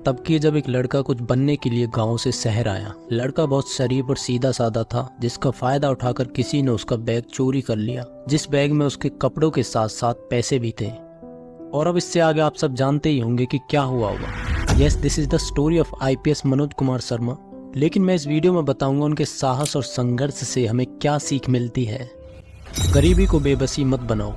बात तब की जब एक लड़का कुछ बनने के लिए गांव से शहर आया। लड़का बहुत शरीफ और सीधा साधा था, जिसका फायदा उठाकर किसी ने उसका बैग चोरी कर लिया, जिस बैग में उसके कपड़ों के साथ साथ पैसे भी थे। और अब इससे आगे आप सब जानते ही होंगे कि क्या हुआ होगा। Yes, this is the story of IPS Manoj Kumar Sharma. लेकिन मैं इस वीडियो में बताऊंगा उनके साहस और संघर्ष से हमें क्या सीख मिलती है। गरीबी को बेबसी मत बनाओ।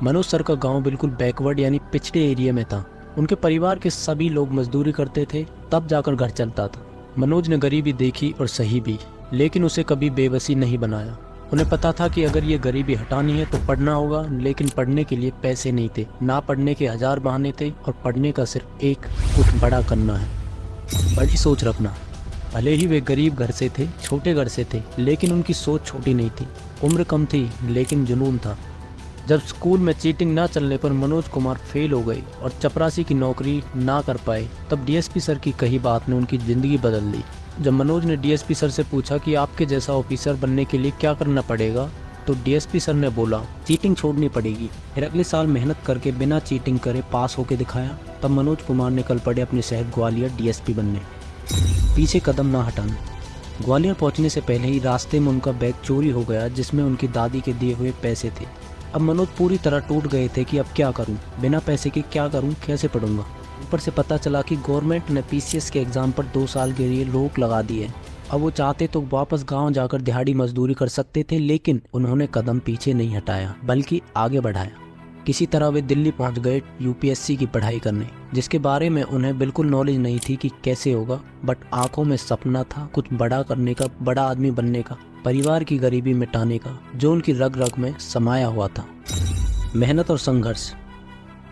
मनोज सर का गांव बिल्कुल बैकवर्ड यानी पिछड़े एरिया में था। उनके परिवार के सभी लोग मजदूरी करते थे, तब जाकर घर चलता था। मनोज ने गरीबी देखी और सही भी, लेकिन उसे कभी बेबसी नहीं बनाया। उन्हें पता था कि अगर ये गरीबी हटानी है तो पढ़ना होगा, लेकिन पढ़ने के लिए पैसे नहीं थे। ना पढ़ने के 1000 बहाने थे और पढ़ने का सिर्फ एक, कुछ बड़ा करना है। बड़ी सोच रखना। भले ही वे गरीब घर से थे, छोटे घर से थे, लेकिन उनकी सोच छोटी नहीं थी। उम्र कम थी लेकिन जुनून था। जब स्कूल में चीटिंग ना चलने पर मनोज कुमार फेल हो गए और चपरासी की नौकरी ना कर पाए, तब DSP सर की कही बात ने उनकी ज़िंदगी बदल दी। जब मनोज ने DSP सर से पूछा कि आपके जैसा ऑफिसर बनने के लिए क्या करना पड़ेगा, तो DSP सर ने बोला चीटिंग छोड़नी पड़ेगी। फिर अगले साल मेहनत करके बिना चीटिंग करे पास होके दिखाया। तब मनोज कुमार निकल पड़े अपने शहर ग्वालियर DSP बनने। पीछे कदम ना हटाना। ग्वालियर पहुंचने से पहले ही रास्ते में उनका बैग चोरी हो गया, जिसमें उनकी दादी के दिए हुए पैसे थे। अब मनोज पूरी तरह टूट गए थे कि अब क्या करूं, बिना पैसे के क्या करूं, कैसे पढ़ूंगा। ऊपर से पता चला कि गवर्नमेंट ने PCS के एग्ज़ाम पर 2 साल के लिए रोक लगा दी है। अब वो चाहते तो वापस गांव जाकर दिहाड़ी मजदूरी कर सकते थे, लेकिन उन्होंने कदम पीछे नहीं हटाया बल्कि आगे बढ़ाया। किसी तरह वे दिल्ली पहुंच गए UPSC की पढ़ाई करने, जिसके बारे में उन्हें बिल्कुल नॉलेज नहीं थी कि कैसे होगा, बट आंखों में सपना था कुछ बड़ा करने का, बड़ा आदमी बनने का, परिवार की गरीबी मिटाने का, जो उनकी रग रग में समाया हुआ था। मेहनत और संघर्ष।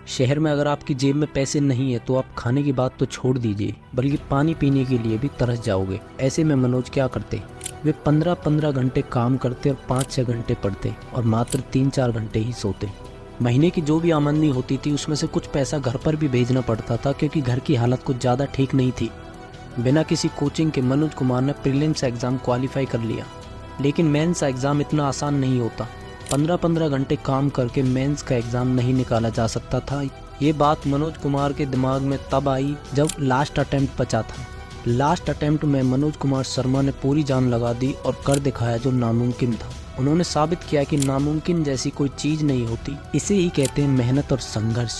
शहर में अगर आपकी जेब में पैसे नहीं है तो आप खाने की बात तो छोड़ दीजिए, बल्कि पानी पीने के लिए भी तरस जाओगे। ऐसे में मनोज क्या करते, वे 15-15 घंटे काम करते और 5-6 घंटे पढ़ते और मात्र 3-4 घंटे ही सोते। महीने की जो भी आमदनी होती थी उसमें से कुछ पैसा घर पर भी भेजना पड़ता था, क्योंकि घर की हालत कुछ ज़्यादा ठीक नहीं थी। बिना किसी कोचिंग के मनोज कुमार ने प्रीलिम्स एग्ज़ाम क्वालिफाई कर लिया, लेकिन मेंस एग्ज़ाम इतना आसान नहीं होता। 15-15 घंटे काम करके मेंस का एग्ज़ाम नहीं निकाला जा सकता था। ये बात मनोज कुमार के दिमाग में तब आई जब लास्ट अटेम्प्ट बचा था। लास्ट अटेम्प्ट में मनोज कुमार शर्मा ने पूरी जान लगा दी और कर दिखाया जो नामुमकिन था। उन्होंने साबित किया कि नामुमकिन जैसी कोई चीज़ नहीं होती। इसे ही कहते हैं मेहनत और संघर्ष।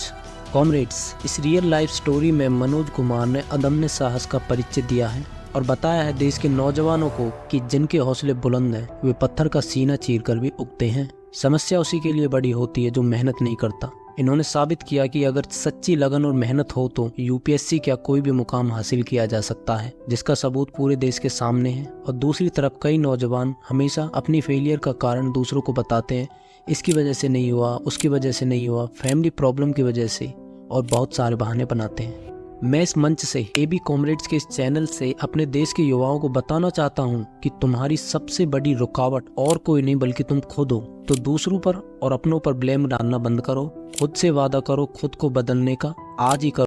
कॉमरेड्स, इस रियल लाइफ स्टोरी में मनोज कुमार ने अदम्य साहस का परिचय दिया है और बताया है देश के नौजवानों को कि जिनके हौसले बुलंद हैं वे पत्थर का सीना चीरकर भी उगते हैं। समस्या उसी के लिए बड़ी होती है जो मेहनत नहीं करता। इन्होंने साबित किया कि अगर सच्ची लगन और मेहनत हो तो UPSC क्या कोई भी मुकाम हासिल किया जा सकता है, जिसका सबूत पूरे देश के सामने है। और दूसरी तरफ कई नौजवान हमेशा अपनी फेलियर का कारण दूसरों को बताते हैं, इसकी वजह से नहीं हुआ, उसकी वजह से नहीं हुआ, फैमिली प्रॉब्लम की वजह से, और बहुत सारे बहाने बनाते हैं। मैं इस मंच से AB कॉमरेड्स के इस चैनल से अपने देश के युवाओं को बताना चाहता हूं कि तुम्हारी सबसे बड़ी रुकावट और कोई नहीं बल्कि तुम खुद हो। तो दूसरों पर और अपनों पर ब्लेम डालना बंद करो, खुद से वादा करो खुद को बदलने का, आज ही करो।